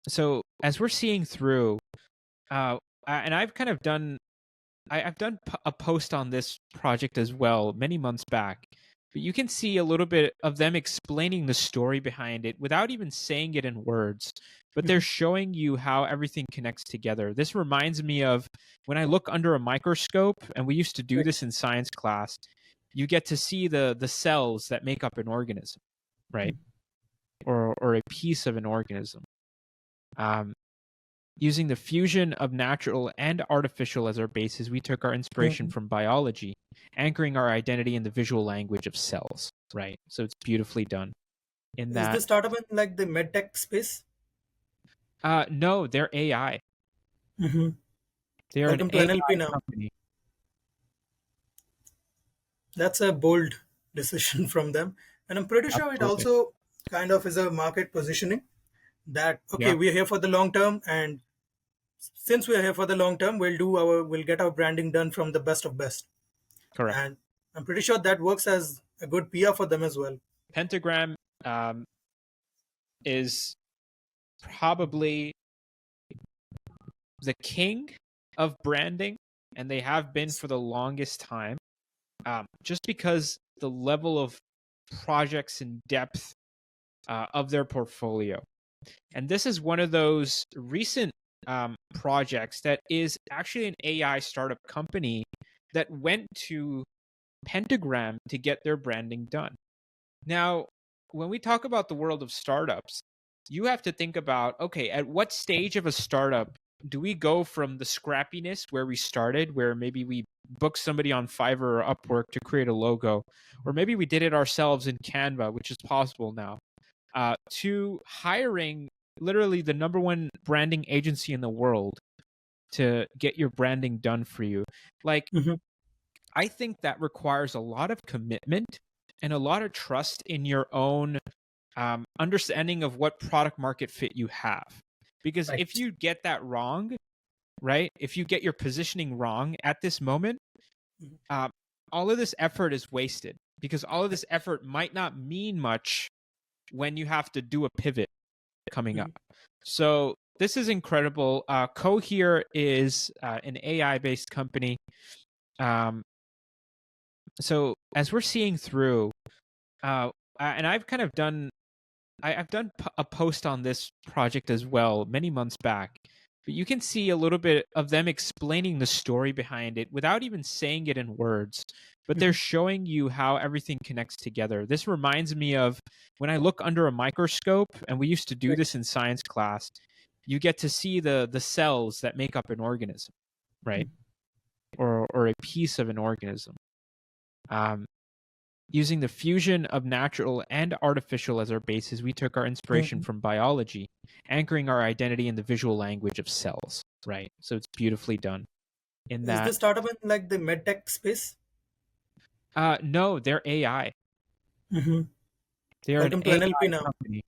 So as we're seeing through, and I've kind of done, I've done a post on this project as well many months back, but you can see a little bit of them explaining the story behind it without even saying it in words, but they're Mhm. showing you how everything connects together. This reminds me of when I look under a microscope, and we used to do Right. this in science class. You get to see the cells that make up an organism, right? Or a piece of an organism. Um, Using the fusion of natural and artificial as our basis, we took our inspiration Mhm. from biology, anchoring our identity in the visual language of cells, right? So it's beautifully done in Is that. this startup in like the medtech space? No, they're AI. Hmm. They're an Welcome to NLP AI now. company. That's a bold decision from them. And I'm pretty sure it Absolutely. also kind of is a market positioning that, okay, Yeah, we're here for the long term. And since we're here for the long term, we'll get our branding done from the best of best. correct. And I'm pretty sure that works as a good PR for them as well. Pentagram um, is probably the king of branding, and they have been for the longest time, just because the level of projects and depth of their portfolio. And this is one of those recent projects that is actually an AI startup company that went to Pentagram to get their branding done. Now, when we talk about the world of startups, you have to think about, okay, at what stage of a startup do we go from the scrappiness where we started, where maybe we booked somebody on Fiverr or Upwork to create a logo, or maybe we did it ourselves in Canva, which is possible now, to hiring literally the number one branding agency in the world to get your branding done for you. Like, Hmm. I think that requires a lot of commitment and a lot of trust in your own understanding of what product market fit you have. Because if Right. you get that wrong, right, if you get your positioning wrong at this moment, Mhm. uh, all of this effort is wasted, because all of this effort might not mean much when you have to do a pivot coming up. Mhm. So this is incredible. Cohere is an AI based company. Um, so as we're seeing through, and I've kind of done, I've done a post on this project as well many months back, but you can see a little bit of them explaining the story behind it without even saying it in words, but they're Mhm. showing you how everything connects together. This reminds me of when I look under a microscope, and we used to do Right. this in science class. You get to see the cells that make up an organism, right? Or a piece of an organism. Um, Using the fusion of natural and artificial as our basis, we took our inspiration Mhm. from biology, anchoring our identity in the visual language of cells, right? So it's beautifully done in Is that. this startup in like the medtech space? No, they're AI. Hmm. They're an Welcome to NLP AI now. company.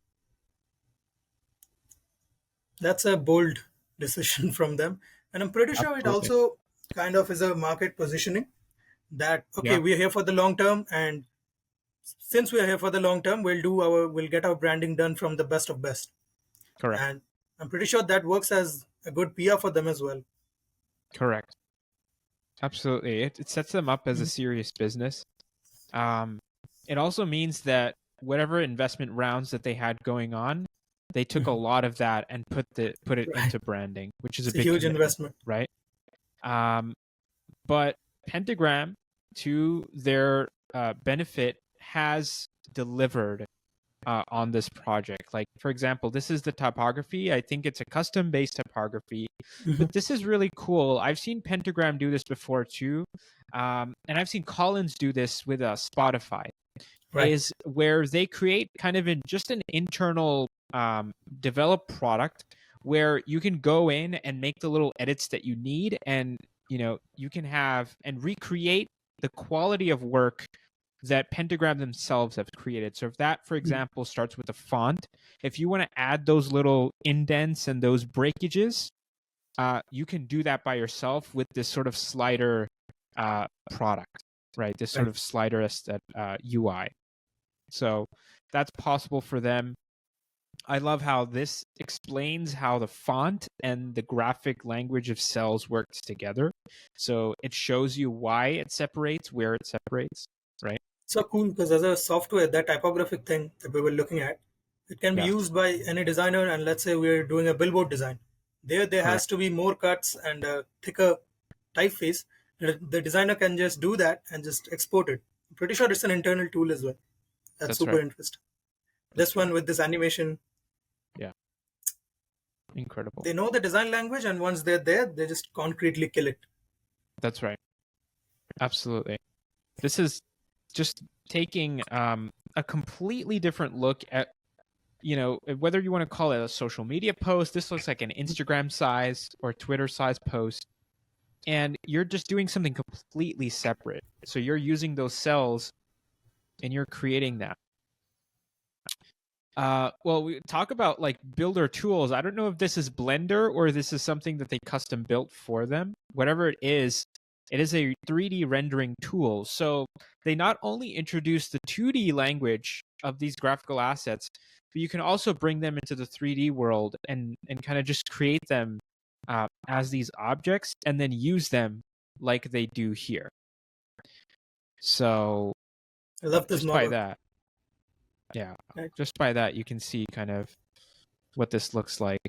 That's a bold decision from them. And I'm pretty sure it Absolutely. also kind of is a market positioning that, okay, Yeah, we're here for the long term. And since we're here for the long term, we'll get our branding done from the best of best. correct. And I'm pretty sure that works as a good PR for them as well. Correct. Absolutely. It sets them up as a Mhm. serious business. Um, it also means that whatever investment rounds that they had going on, they took a Mhm. lot of that and put it Right. into branding, which is a It's a big huge commitment, investment. right? Um, but Pentagram, to their benefit, has delivered on this project. Like, for example, this is the topography. I think it's a custom based topography, Mhm. but this is really cool. I've seen Pentagram do this before too. And I've seen Collins do this with Spotify, Right. is where they create kind of just an internal developed product where you can go in and make the little edits that you need, and you can have and recreate the quality of work that Pentagram themselves have created. So if that, for Mhm. example, starts with a font, if you want to add those little indents and those breakages, you can do that by yourself with this sort of slider product, right? This sort Right. of slider UI. So that's possible for them. I love how this explains how the font and the graphic language of cells works together. So it shows you why it separates, where it separates, right? So cool, because as a software, that typographic thing that we were looking at, it can be Yes, used by any designer. And let's say we're doing a billboard design, there has correct. to be more cuts and a thicker typeface. The designer can just do that and just export it. I'm pretty sure it's an internal tool as well. That's That's super right. interesting. This That's one right. with this animation, Yeah, incredible. they know the design language, and once they're there, they just concretely kill it. That's right. Absolutely. This is just taking a completely different look at, whether you want to call it a social media post. This looks like an Instagram size or Twitter size post, and you're just doing something completely separate. So you're using those cells and you're creating that. Well, we talk about like builder tools. I don't know if this is Blender or this is something that they custom built for them. Whatever it is a 3D rendering tool. So they not only introduce the 2D language of these graphical assets, but you can also bring them into the 3D world and kind of just create them as these objects and then use them like they do here. So I love this just by model. that, yeah, Right. just by that, you can see kind of what this looks like.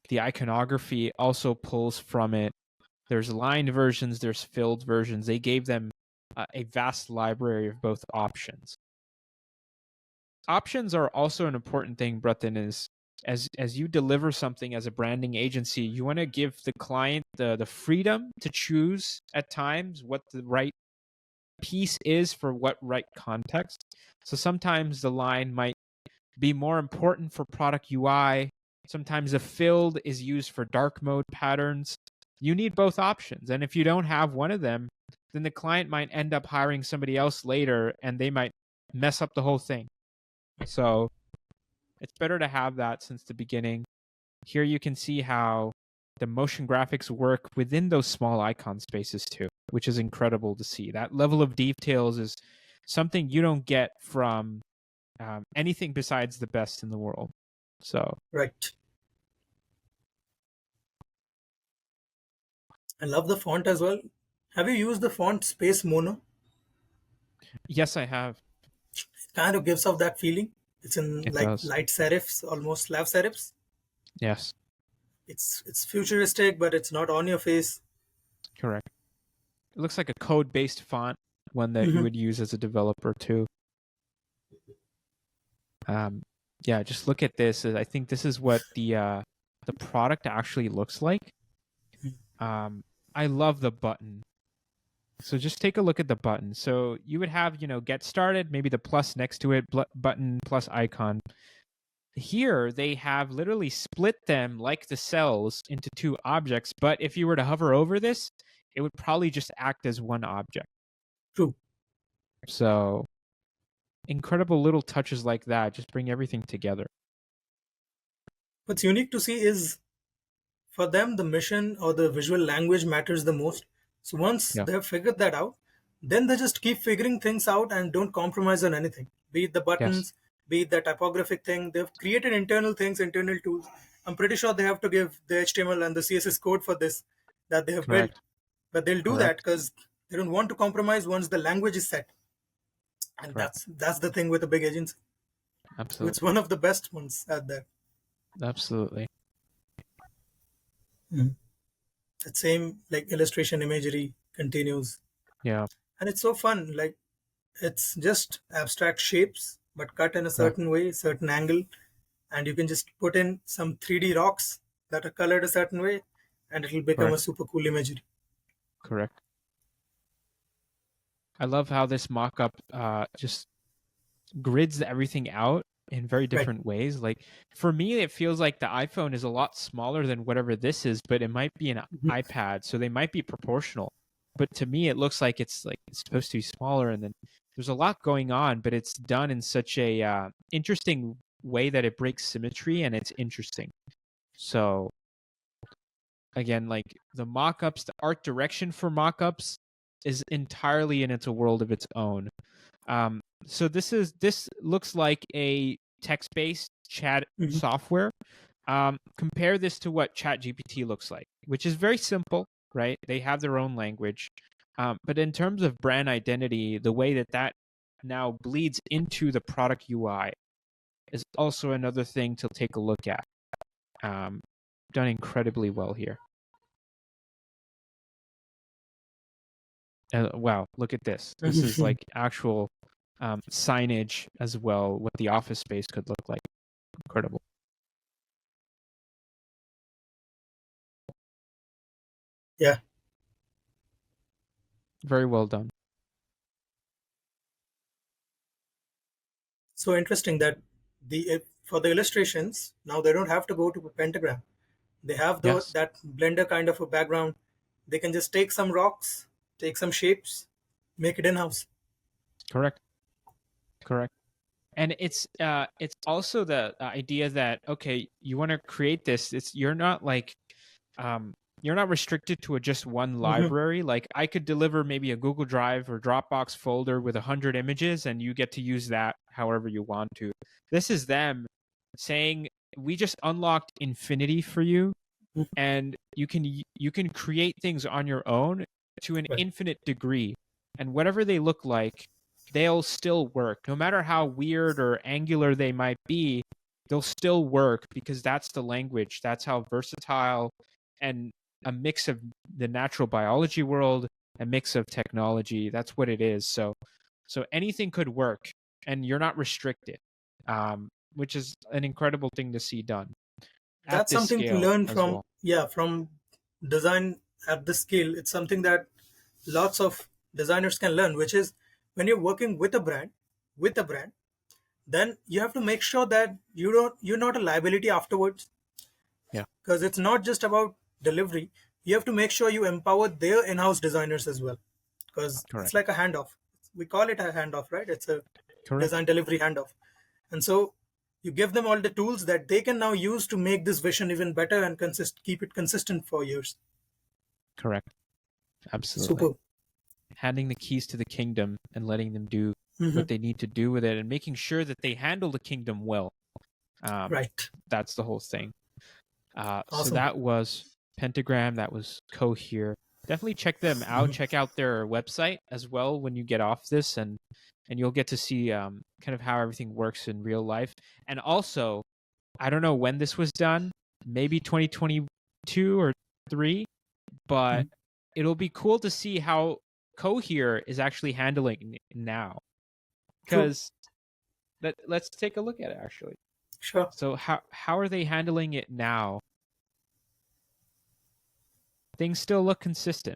The iconography also pulls from it. There's lined versions, there's filled versions. They gave them a vast library of both options. Options are also an important thing, Bratin, is as you deliver something as a branding agency, you want to give the client the freedom to choose at times what the right piece is for what right context. So sometimes the line might be more important for product UI. Sometimes the filled is used for dark mode patterns. You need both options. And if you don't have one of them, then the client might end up hiring somebody else later and they might mess up the whole thing. So it's better to have that since the beginning. Here you can see how the motion graphics work within those small icon spaces too, which is incredible to see. That level of details is something you don't get from anything besides the best in the world. So Right. I love the font as well. Have you used the font Space Mono? yes, I have. Kind of gives off that feeling. It's in It like does. light serifs, almost slav serifs. Yes, It's futuristic, but it's not on your face. correct. It looks like a code-based font, one that you Hmm. would use as a developer too. Yeah, just look at this. I think this is what the product actually looks like. I love the button. So just take a look at the button. So you would have, get started, maybe the plus next to it, button plus icon. Here they have literally split them like the cells into two objects, but if you were to hover over this, it would probably just act as one object. True. So incredible little touches like that just bring everything together. What's unique to see is for them, the mission or the visual language matters the most. So once Yeah. they have figured that out, then they just keep figuring things out and don't compromise on anything. Be it the Yes. buttons, be it the typographic thing. They've created internal things, internal tools. I'm pretty sure they have to give the HTML and the CSS code for this that they have built. Correct. But they'll do that Correct. because they don't want to compromise once the language is set. And Correct. that's the thing with a big agency. So it's Absolutely. one of the best ones out there. Absolutely. That same like illustration imagery continues. Yeah. And it's so fun. Like it's just abstract shapes, but cut in a Correct. certain way, certain angle. And you can just put in some 3D rocks that are colored a certain way, and it'll become a Correct. super cool imagery. Correct. I love how this mock-up just grids everything out in very Right. different ways. Like for me, it feels like the iPhone is a lot smaller than whatever this is, but it might be an Mhm. iPad, so they might be proportional. But to me, it looks like it's supposed to be smaller, and then there's a lot going on, but it's done in such a interesting way that it breaks symmetry, and it's interesting. So again, like the mock-ups, the art direction for mock-ups is entirely in its a world of its own. So this looks like a text-based chat Mhm. software. Compare this to what ChatGPT looks like, which is very simple, right? They have their own language. But in terms of brand identity, the way that now bleeds into the product UI is also another thing to take a look at. Done incredibly well here. Wow, look at this. This is like actual signage as well, what the office space could look like. Incredible. Yeah. Very well done. So interesting that for the illustrations now they don't have to go to a pentagram. They have Yes, that blender kind of a background. They can just take some rocks, take some shapes, make it in house. correct. Correct. And it's also the idea that okay, you want to create this. You're not restricted to just one Hmm. library. Like I could deliver maybe a Google Drive or Dropbox folder with 100 images, and you get to use that however you want to. This is them saying we just unlocked infinity for you, and you can create things on your own to an Right. infinite degree, and whatever they look like, they'll still work no matter how weird or angular they might be. They'll still work because that's the language. That's how versatile and a mix of the natural biology world, a mix of technology, that's what it is. So anything could work, and you're not restricted, which is an incredible thing to see done at That's this something to scale learn as from. well. Yeah, from design at this scale. It's something that lots of designers can learn, which is when you're working with a brand, then you have to make sure that you're not a liability afterwards, Yeah, because it's not just about delivery. You have to make sure you empower their in-house designers as well, because it's correct. like a handoff. We call it a handoff, right? It's a Correct. design delivery handoff. And so you give them all the tools that they can now use to make this vision even better and keep it consistent for years. Correct. Absolutely. Super. Handing the keys to the kingdom and letting them do Hmm. what they need to do with it and making sure that they handle the kingdom well. Um, Right. that's the whole thing. So Awesome. that was Pentagram. That was Cohere. Definitely check them out. Check out their website as well when you get off this, and you'll get to see kind of how everything works in real life. And also, I don't know when this was done, maybe 2022 or three, but it'll be cool to see how Cohere is actually handling now. True. Because let's take a look at it actually. Sure. So how are they handling it now? Things still look consistent.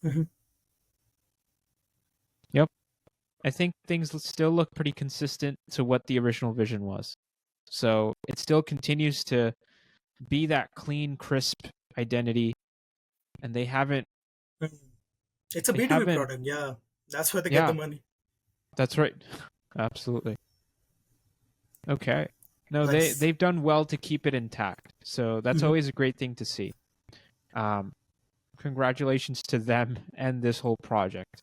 Hmm. Yep. I think things still look pretty consistent to what the original vision was. So it still continues to be that clean, crisp identity, and they haven't It's a they B2B haven't product. Yeah. That's where they get the yeah, money. that's right. Absolutely. Okay. No, Nice. they've done well to keep it intact. So that's Hmm. always a great thing to see. Um, congratulations to them and this whole project.